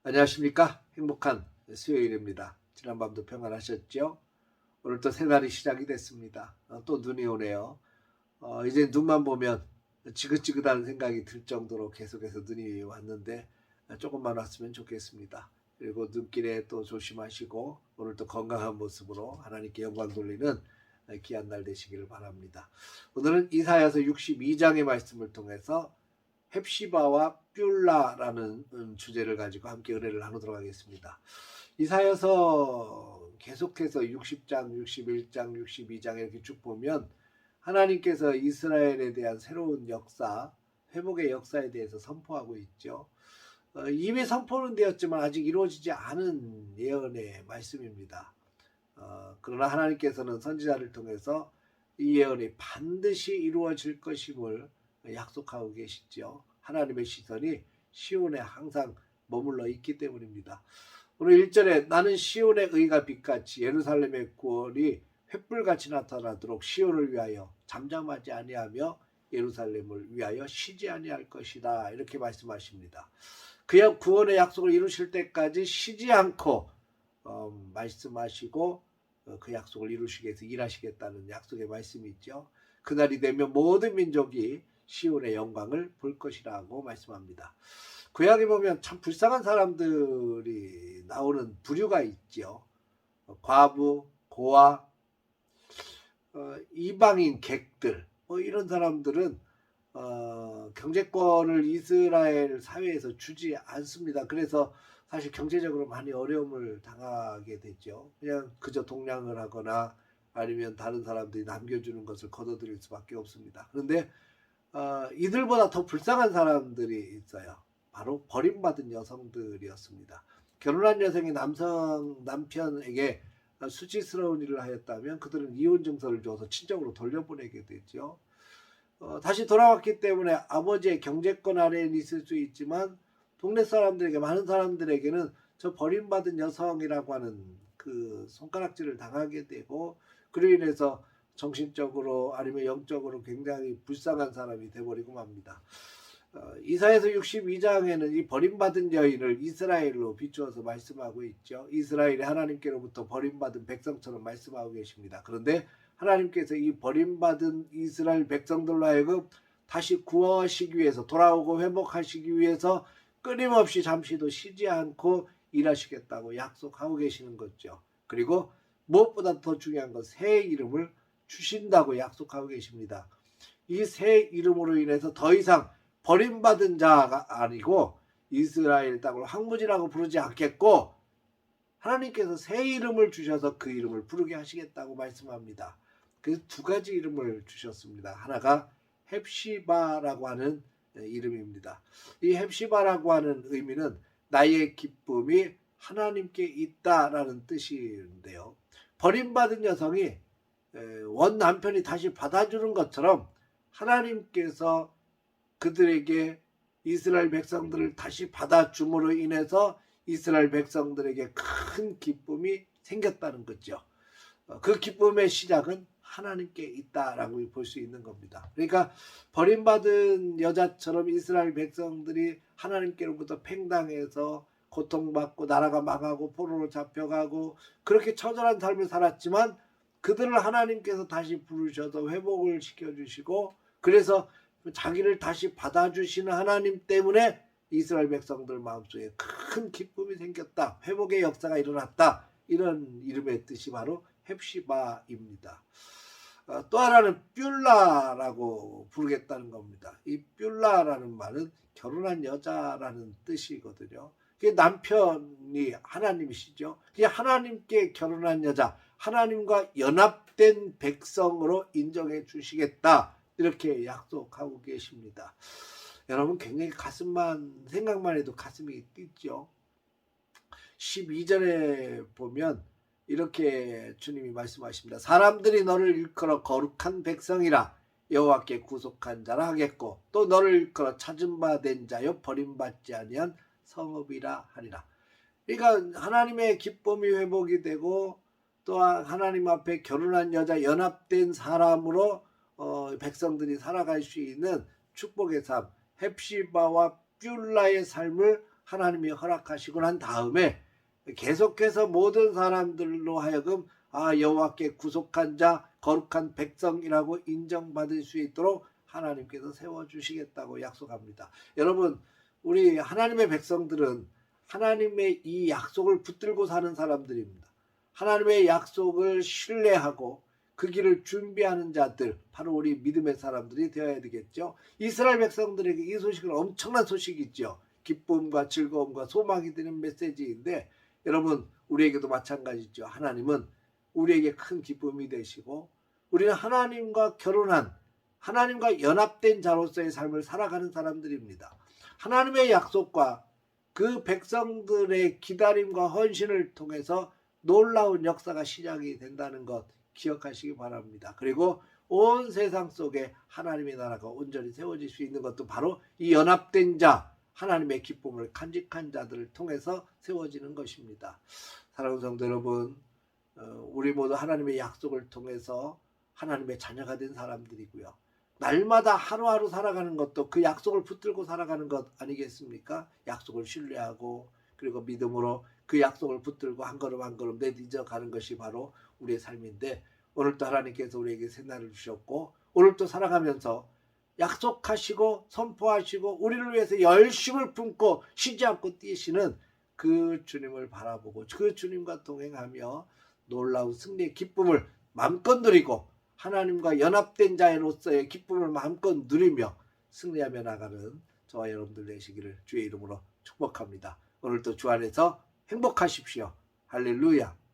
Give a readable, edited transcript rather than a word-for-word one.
안녕하십니까? 행복한 수요일입니다. 지난밤도 평안하셨죠? 오늘 또 새날이 시작이 됐습니다. 또 눈이 오네요. 이제 눈만 보면 지긋지긋한 생각이 들 정도로 계속해서 눈이 왔는데 조금만 왔으면 좋겠습니다. 그리고 눈길에 또 조심하시고 오늘 또 건강한 모습으로 하나님께 영광 돌리는 귀한 날 되시기를 바랍니다. 오늘은 이사야서 62장의 말씀을 통해서 헵시바와 뷸라라는 주제를 가지고 함께 은혜를 나누도록 하겠습니다. 이사야서 계속해서 60장, 61장, 62장 이렇게 쭉 보면 하나님께서 이스라엘에 대한 새로운 역사, 회복의 역사에 대해서 선포하고 있죠. 이미 선포는 되었지만 아직 이루어지지 않은 예언의 말씀입니다. 그러나 하나님께서는 선지자를 통해서 이 예언이 반드시 이루어질 것임을 약속하고 계시죠. 하나님의 시선이 시온에 항상 머물러 있기 때문입니다. 오늘 1절에 나는 시온의 의가 빛같이 예루살렘의 구원이 횃불같이 나타나도록 시온을 위하여 잠잠하지 아니하며 예루살렘을 위하여 쉬지 아니할 것이다. 이렇게 말씀하십니다. 그의 구원의 약속을 이루실 때까지 쉬지 않고 말씀하시고 그 약속을 이루시기 위해서 일하시겠다는 약속의 말씀이 있죠. 그날이 되면 모든 민족이 시온의 영광을 볼 것이라고 말씀합니다. 구약에 보면 참 불쌍한 사람들이 나오는 부류가 있죠. 과부, 고아, 이방인 객들 이런 사람들은 경제권을 이스라엘 사회에서 주지 않습니다. 그래서 사실 경제적으로 많이 어려움을 당하게 되죠. 그냥 그저 동냥을 하거나 아니면 다른 사람들이 남겨주는 것을 거둬들일 수밖에 없습니다. 그런데 이들보다 더 불쌍한 사람들이 있어요. 바로 버림받은 여성들이었습니다. 결혼한 여성이 남편에게 수치스러운 일을 하였다면 그들은 이혼 증서를 줘서 친정으로 돌려보내게 되죠. 다시 돌아왔기 때문에 아버지의 경제권 아래에 있을 수 있지만 동네 사람들에게, 많은 사람들에게는 저 버림받은 여성이라고 하는 그 손가락질을 당하게 되고, 그로 인해서 정신적으로 아니면 영적으로 굉장히 불쌍한 사람이 되어버리고 맙니다. 이사야서 62장에는 이 버림받은 여인을 이스라엘로 비추어서 말씀하고 있죠. 이스라엘이 하나님께로부터 버림받은 백성처럼 말씀하고 계십니다. 그런데 하나님께서 이 버림받은 이스라엘 백성들로 하여금 다시 구하시기 위해서, 돌아오고 회복하시기 위해서 끊임없이 잠시도 쉬지 않고 일하시겠다고 약속하고 계시는 거죠. 그리고 무엇보다 더 중요한 건 새 이름을 주신다고 약속하고 계십니다. 이 새 이름으로 인해서 더 이상 버림받은 자가 아니고 이스라엘 땅을 황무지라고 부르지 않겠고, 하나님께서 새 이름을 주셔서 그 이름을 부르게 하시겠다고 말씀합니다. 그래서 두 가지 이름을 주셨습니다. 하나가 헵시바라고 하는 이름입니다. 이 헵시바라고 하는 의미는 나의 기쁨이 하나님께 있다라는 뜻인데요. 버림받은 여성이 원 남편이 다시 받아주는 것처럼 하나님께서 그들에게 이스라엘 백성들을 다시 받아줌으로 인해서 이스라엘 백성들에게 큰 기쁨이 생겼다는 거죠. 그 기쁨의 시작은 하나님께 있다라고 볼 수 있는 겁니다. 그러니까 버림받은 여자처럼 이스라엘 백성들이 하나님께로부터 팽당해서 고통받고 나라가 망하고 포로로 잡혀가고 그렇게 처절한 삶을 살았지만, 그들을 하나님께서 다시 부르셔서 회복을 시켜주시고, 그래서 자기를 다시 받아주시는 하나님 때문에 이스라엘 백성들 마음속에 큰 기쁨이 생겼다, 회복의 역사가 일어났다, 이런 이름의 뜻이 바로 헵시바입니다. 또 하나는 뷸라라고 부르겠다는 겁니다. 이 뷸라라는 말은 결혼한 여자라는 뜻이거든요. 그게 남편이 하나님이시죠. 그게 하나님께 결혼한 여자, 하나님과 연합된 백성으로 인정해 주시겠다, 이렇게 약속하고 계십니다. 여러분, 굉장히 생각만 해도 가슴이 뛰죠. 12절에 보면 이렇게 주님이 말씀하십니다. 사람들이 너를 일컬어 거룩한 백성이라 여호와께 구속한 자라 하겠고, 또 너를 일컬어 찾은 바 된 자여 버림받지 아니한 성읍이라 하리라. 그러니까 하나님의 기쁨이 회복이 되고 또한 하나님 앞에 결혼한 여자 연합된 사람으로 백성들이 살아갈 수 있는 축복의 삶, 헵시바와 뷸라의 삶을 하나님이 허락하시고 난 다음에 계속해서 모든 사람들로 하여금 여호와께 구속한 자 거룩한 백성이라고 인정받을 수 있도록 하나님께서 세워주시겠다고 약속합니다. 여러분, 우리 하나님의 백성들은 하나님의 이 약속을 붙들고 사는 사람들입니다. 하나님의 약속을 신뢰하고 그 길을 준비하는 자들, 바로 우리 믿음의 사람들이 되어야 되겠죠. 이스라엘 백성들에게 이 소식은 엄청난 소식이죠. 기쁨과 즐거움과 소망이 되는 메시지인데, 여러분, 우리에게도 마찬가지죠. 하나님은 우리에게 큰 기쁨이 되시고, 우리는 하나님과 결혼한, 하나님과 연합된 자로서의 삶을 살아가는 사람들입니다. 하나님의 약속과 그 백성들의 기다림과 헌신을 통해서 놀라운 역사가 시작이 된다는 것 기억하시기 바랍니다. 그리고 온 세상 속에 하나님의 나라가 온전히 세워질 수 있는 것도 바로 이 연합된 자, 하나님의 기쁨을 간직한 자들을 통해서 세워지는 것입니다. 사랑하는 성도 여러분, 우리 모두 하나님의 약속을 통해서 하나님의 자녀가 된 사람들이고요. 날마다 하루하루 살아가는 것도 그 약속을 붙들고 살아가는 것 아니겠습니까? 약속을 신뢰하고 그리고 믿음으로 그 약속을 붙들고 한 걸음 한 걸음 내딛어 가는 것이 바로 우리의 삶인데, 오늘도 하나님께서 우리에게 새날을 주셨고 오늘도 살아가면서 약속하시고 선포하시고 우리를 위해서 열심을 품고 쉬지 않고 뛰시는 그 주님을 바라보고 그 주님과 동행하며 놀라운 승리의 기쁨을 마음껏 누리고 하나님과 연합된 자로서의 기쁨을 마음껏 누리며 승리하며 나가는 저와 여러분들 되시기를 주의 이름으로 축복합니다. 오늘도 주 안에서 행복하십시오. 할렐루야.